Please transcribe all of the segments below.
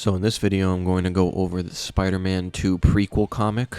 So in this video, I'm going to go over the Spider-Man 2 prequel comic,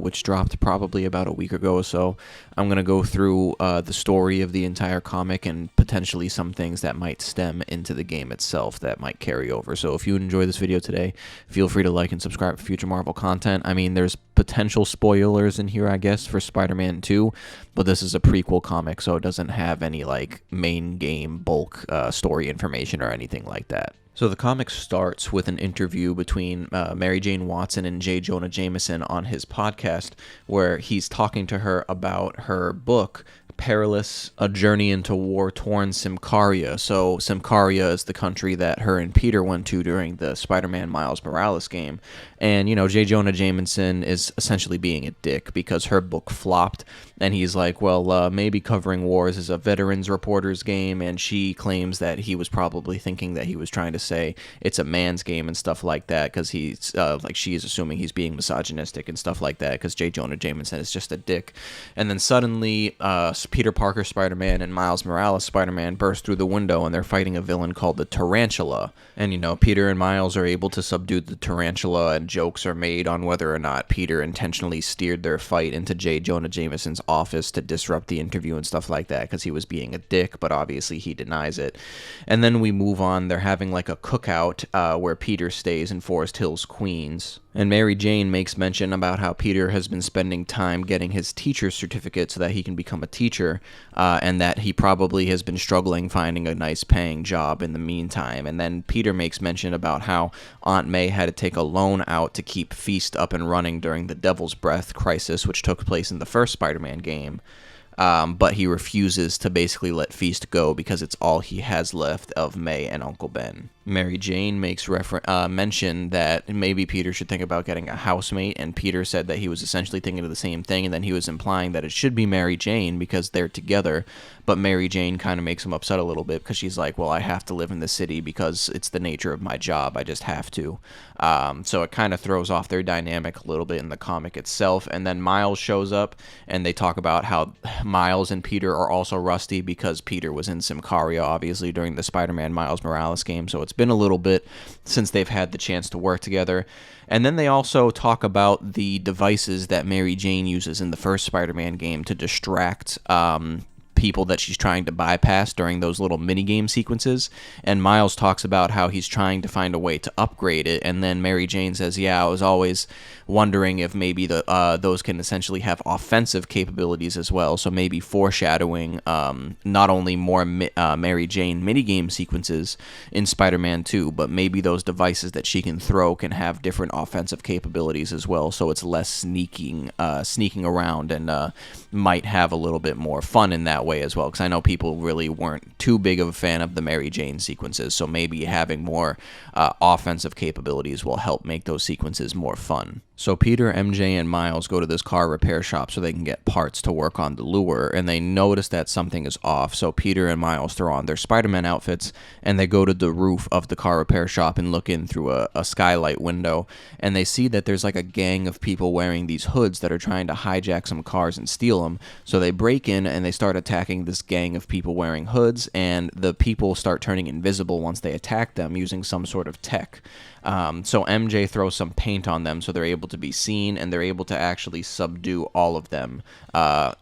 which dropped probably about a week ago or so. I'm going to go through the story of the entire comic and potentially some things that might stem into the game itself that might carry over. So if you enjoy this video today, feel free to like and subscribe for future Marvel content. I mean, there's potential spoilers in here, I guess, for Spider-Man 2, but this is a prequel comic, so it doesn't have any, like, main game bulk story information or anything like that. So the comic starts with an interview between Mary Jane Watson and J. Jonah Jameson on his podcast, where he's talking to her about her book, Perilous, A Journey into War-Torn Symkaria. So Symkaria is the country that her and Peter went to during the Spider-Man Miles Morales game. And, you know, J. Jonah Jameson is essentially being a dick because her book flopped. And he's like, well, maybe Covering Wars is a veterans reporter's game. And she claims that he was probably thinking that he was trying to say it's a man's game and stuff like that, because he's, like, she is assuming he's being misogynistic and stuff like that because J. Jonah Jameson is just a dick. And then suddenly, Peter Parker Spider-Man and Miles Morales Spider-Man burst through the window, and they're fighting a villain called the Tarantula. And, you know, Peter and Miles are able to subdue the Tarantula, and jokes are made on whether or not Peter intentionally steered their fight into J. Jonah Jameson's office to disrupt the interview and stuff like that because he was being a dick, but obviously he denies it. And then we move on. They're having like a cookout where Peter stays in Forest Hills, Queens. And Mary Jane makes mention about how Peter has been spending time getting his teacher's certificate so that he can become a teacher, and that he probably has been struggling finding a nice paying job in the meantime. And then Peter makes mention about how Aunt May had to take a loan out to keep Feast up and running during the Devil's Breath crisis, which took place in the first Spider-Man game. But he refuses to basically let Feast go because it's all he has left of May and Uncle Ben. Mary Jane makes mention that maybe Peter should think about getting a housemate, and Peter said that he was essentially thinking of the same thing, and then he was implying that it should be Mary Jane because they're together, but Mary Jane kind of makes him upset a little bit because she's like, well, I have to live in the city because it's the nature of my job, I just have to. So it kind of throws off their dynamic a little bit in the comic itself, and then Miles shows up, and they talk about how Miles and Peter are also rusty because Peter was in Symkaria, obviously, during the Spider-Man Miles Morales game, so it's been a little bit since they've had the chance to work together. And then they also talk about the devices that Mary Jane uses in the first Spider-Man game to distract people that she's trying to bypass during those little minigame sequences. And Miles talks about how he's trying to find a way to upgrade it, and then Mary Jane says, yeah, I was always wondering if maybe those can essentially have offensive capabilities as well, so maybe foreshadowing not only more Mary Jane minigame sequences in Spider-Man 2, but maybe those devices that she can throw can have different offensive capabilities as well, so it's less sneaking around, and might have a little bit more fun in that way as well, because I know people really weren't too big of a fan of the Mary Jane sequences, so maybe having more offensive capabilities will help make those sequences more fun. So Peter, MJ, and Miles go to this car repair shop so they can get parts to work on the lure, and they notice that something is off, so Peter and Miles throw on their Spider-Man outfits, and they go to the roof of the car repair shop and look in through a skylight window, and they see that there's like a gang of people wearing these hoods that are trying to hijack some cars and steal them, so they break in and they start attacking this gang of people wearing hoods, and the people start turning invisible once they attack them using some sort of tech. So MJ throws some paint on them so they're able to be seen, and they're able to actually subdue all of them,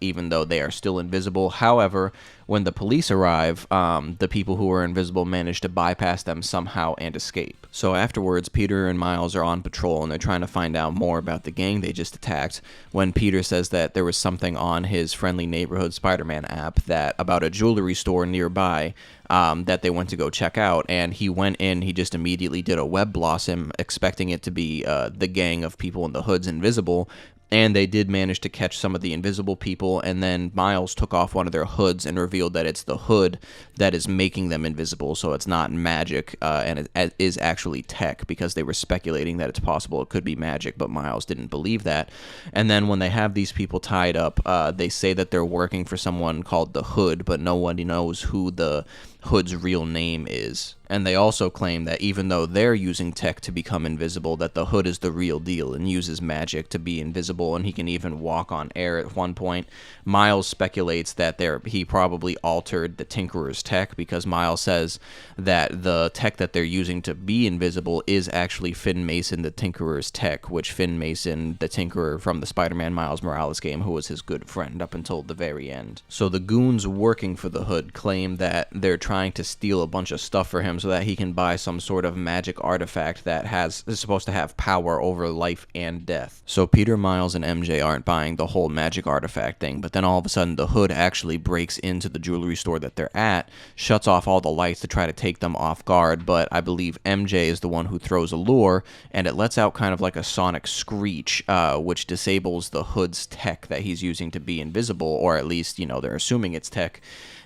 even though they are still invisible. However, when the police arrive, the people who are invisible manage to bypass them somehow and escape. So afterwards, Peter and Miles are on patrol, and they're trying to find out more about the gang they just attacked, when Peter says that there was something on his Friendly Neighborhood Spider-Man app that about a jewelry store nearby that they went to go check out, and he went in, he just immediately did a web blossom, expecting it to be the gang of people in the hoods invisible, and they did manage to catch some of the invisible people, and then Miles took off one of their hoods and revealed that it's the hood that is making them invisible, so it's not magic, and it is actually tech, because they were speculating that it's possible it could be magic, but Miles didn't believe that. And then when they have these people tied up, they say that they're working for someone called the Hood, but nobody knows who the Hood's real name is. And they also claim that even though they're using tech to become invisible, that the Hood is the real deal and uses magic to be invisible invisible, and he can even walk on air at one point. Miles speculates that he probably altered the Tinkerer's tech, because Miles says that the tech that they're using to be invisible is actually Finn Mason, the Tinkerer's tech, which Finn Mason, the Tinkerer from the Spider-Man Miles Morales game, who was his good friend up until the very end. So the goons working for the Hood claim that they're trying to steal a bunch of stuff for him so that he can buy some sort of magic artifact that is supposed to have power over life and death. So Peter, Miles, and MJ aren't buying the whole magic artifact thing, but then all of a sudden the Hood actually breaks into the jewelry store that they're at, shuts off all the lights to try to take them off guard, but I believe MJ is the one who throws a lure, and it lets out kind of like a sonic screech, which disables the Hood's tech that he's using to be invisible, or at least, they're assuming it's tech.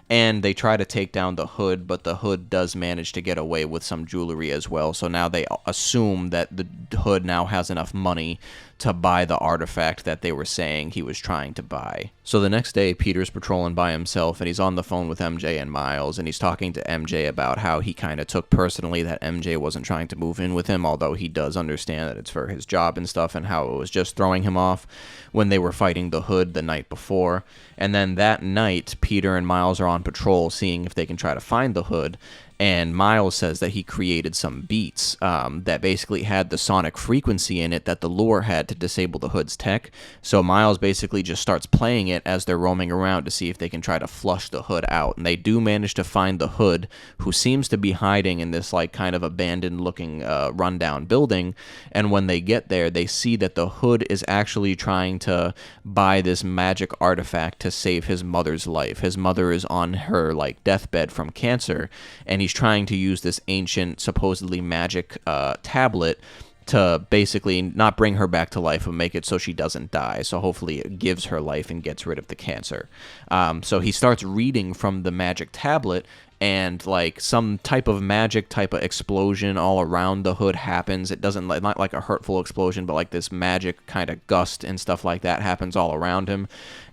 And they try to take down the Hood, but the Hood does manage to get away with some jewelry as well. So now they assume that the Hood now has enough money to buy the artifact that they were saying he was trying to buy. So the next day, Peter's patrolling by himself, and he's on the phone with MJ and Miles, and he's talking to MJ about how he kind of took personally that MJ wasn't trying to move in with him, although he does understand that it's for his job and stuff, and how it was just throwing him off when they were fighting the Hood the night before. And then that night, Peter and Miles are on patrol, seeing if they can try to find the Hood. And Miles says that he created some beats that basically had the sonic frequency in it that the lure had to disable the Hood's tech. So Miles basically just starts playing it as they're roaming around to see if they can try to flush the Hood out. And they do manage to find the Hood, who seems to be hiding in this like kind of abandoned looking rundown building. And when they get there, they see that the Hood is actually trying to buy this magic artifact to save his mother's life. His mother is on her like deathbed from cancer, and he's trying to use this ancient, supposedly magic tablet to basically not bring her back to life, but make it so she doesn't die. So hopefully it gives her life and gets rid of the cancer. So he starts reading from the magic tablet, and like some type of magic type of explosion all around the Hood happens. It doesn't, not like a hurtful explosion, but like this magic kind of gust and stuff like that happens all around him.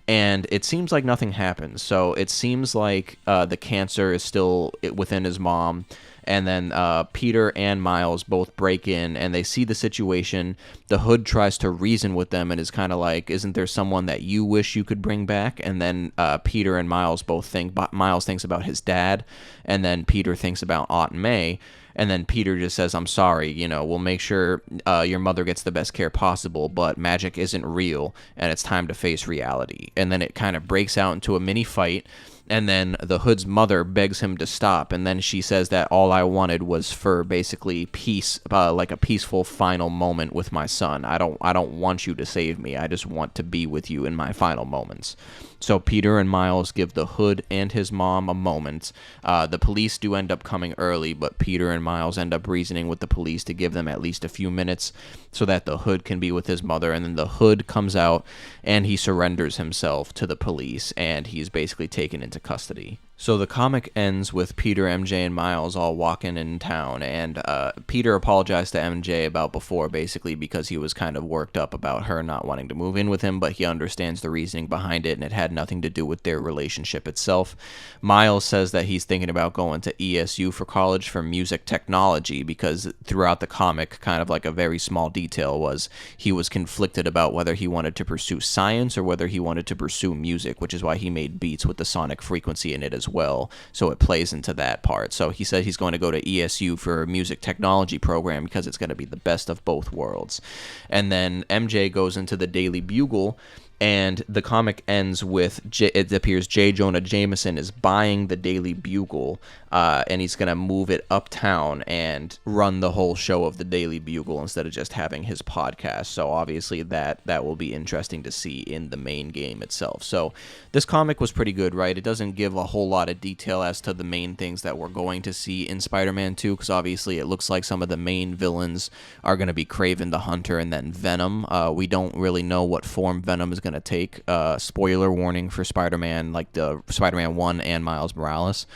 And it seems like nothing happens. So it seems like the cancer is still within his mom. And then Peter and Miles both break in, and they see the situation. The Hood tries to reason with them and is kind of like, isn't there someone that you wish you could bring back? And then Peter and Miles both think, Miles thinks about his dad, and then Peter thinks about Aunt May. And then Peter just says, I'm sorry, we'll make sure your mother gets the best care possible, but magic isn't real, and it's time to face reality. And then it kind of breaks out into a mini fight. And then the Hood's mother begs him to stop, and then she says that all I wanted was for basically peace, like a peaceful final moment with my son. I don't want you to save me. I just want to be with you in my final moments. So Peter and Miles give the Hood and his mom a moment. The police do end up coming early, but Peter and Miles end up reasoning with the police to give them at least a few minutes so that the Hood can be with his mother. And then the Hood comes out and he surrenders himself to the police, and he's basically taken into custody. So the comic ends with Peter, MJ, and Miles all walking in town, and Peter apologized to MJ about before, basically because he was kind of worked up about her not wanting to move in with him, but he understands the reasoning behind it, and it had nothing to do with their relationship itself. Miles says that he's thinking about going to ESU for college for music technology, because throughout the comic, kind of like a very small detail was he was conflicted about whether he wanted to pursue science or whether he wanted to pursue music, which is why he made beats with the sonic frequency in it as well, so it plays into that part. So he said he's going to go to ESU for a music technology program because it's going to be the best of both worlds. And then MJ goes into the Daily Bugle, and the comic ends with, it appears J. Jonah Jameson is buying the Daily Bugle, and he's going to move it uptown and run the whole show of the Daily Bugle instead of just having his podcast. So obviously that will be interesting to see in the main game itself. So this comic was pretty good, right? It doesn't give a whole lot of detail as to the main things that we're going to see in Spider-Man 2, because obviously it looks like some of the main villains are going to be Kraven the Hunter and then Venom. We don't really know what form Venom is going to take. Spoiler warning for Spider-Man, like the Spider-Man 1 and Miles Morales.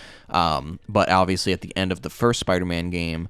But obviously at the end of the first Spider-Man game,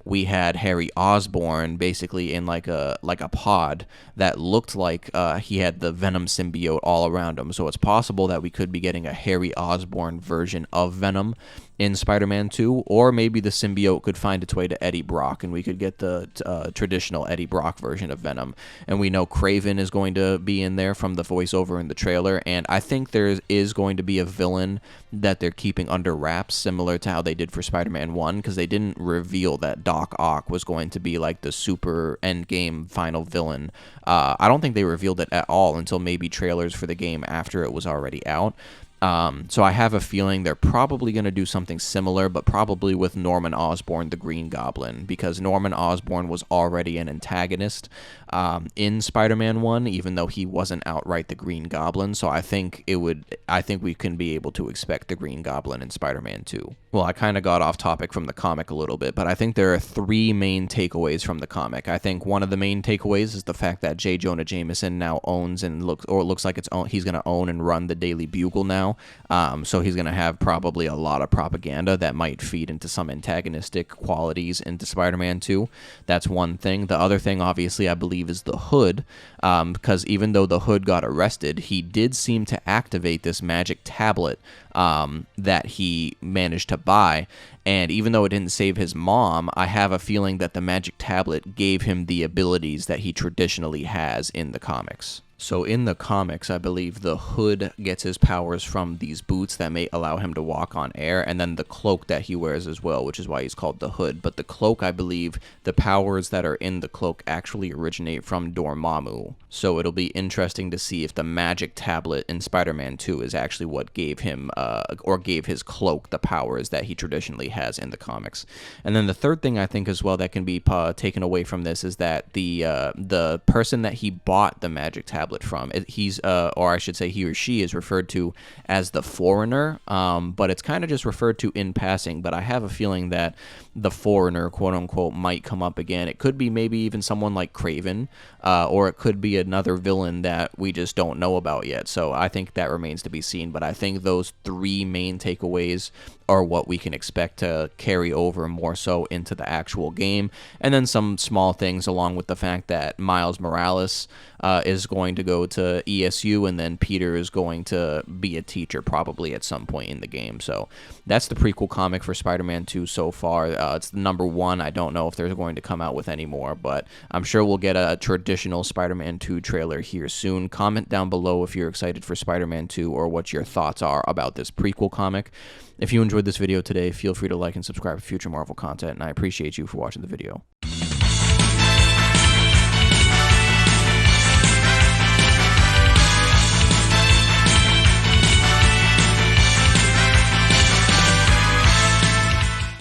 we had Harry Osborn basically in like a pod that looked like he had the Venom symbiote all around him. So it's possible that we could be getting a Harry Osborn version of Venom in Spider-Man 2, or maybe the symbiote could find its way to Eddie Brock and we could get the traditional Eddie Brock version of Venom. And we know Kraven is going to be in there from the voiceover in the trailer, and I think there is going to be a villain that they're keeping under wraps, similar to how they did for Spider-Man 1, because they didn't reveal that Doc Ock was going to be like the super endgame final villain. I don't think they revealed it at all until maybe trailers for the game after it was already out. So I have a feeling they're probably going to do something similar, but probably with Norman Osborn, the Green Goblin, because Norman Osborn was already an antagonist in Spider-Man 1, even though he wasn't outright the Green Goblin. So I think we can be able to expect the Green Goblin in Spider-Man 2. Well, I kind of got off topic from the comic a little bit, but I think there are 3 main takeaways from the comic. I think one of the main takeaways is the fact that J. Jonah Jameson now owns and looks like he's going to own and run the Daily Bugle now. So he's going to have probably a lot of propaganda that might feed into some antagonistic qualities into Spider-Man 2. That's one thing. The other thing, obviously, I believe is the Hood, because even though the Hood got arrested, he did seem to activate this magic tablet that he managed to buy. And even though it didn't save his mom, I have a feeling that the magic tablet gave him the abilities that he traditionally has in the comics. So in the comics, I believe the Hood gets his powers from these boots that may allow him to walk on air, and then the cloak that he wears as well, which is why he's called the Hood. But the cloak, I believe, the powers that are in the cloak actually originate from Dormammu. So it'll be interesting to see if the magic tablet in Spider-Man 2 is actually what gave him, or gave his cloak the powers that he traditionally has in the comics. And then the third thing I think as well that can be taken away from this is that the person that he bought the magic tablet from, he's or I should say he or she is referred to as the Foreigner, but it's kind of just referred to in passing. But I have a feeling that the Foreigner, quote unquote, might come up again. It could be maybe even someone like Kraven, or it could be another villain that we just don't know about yet. So I think that remains to be seen. But I think those 3 main takeaways are what we can expect to carry over more so into the actual game. And then some small things along with the fact that Miles Morales is going to go to ESU, and then Peter is going to be a teacher probably at some point in the game. So that's the prequel comic for Spider-Man 2 so far. It's the number 1. I don't know if they're going to come out with any more, but I'm sure we'll get a traditional Spider-Man 2 trailer here soon. Comment down below if you're excited for Spider-Man 2 or what your thoughts are about this prequel comic. If you enjoyed this video today, feel free to like and subscribe for future Marvel content, and I appreciate you for watching the video.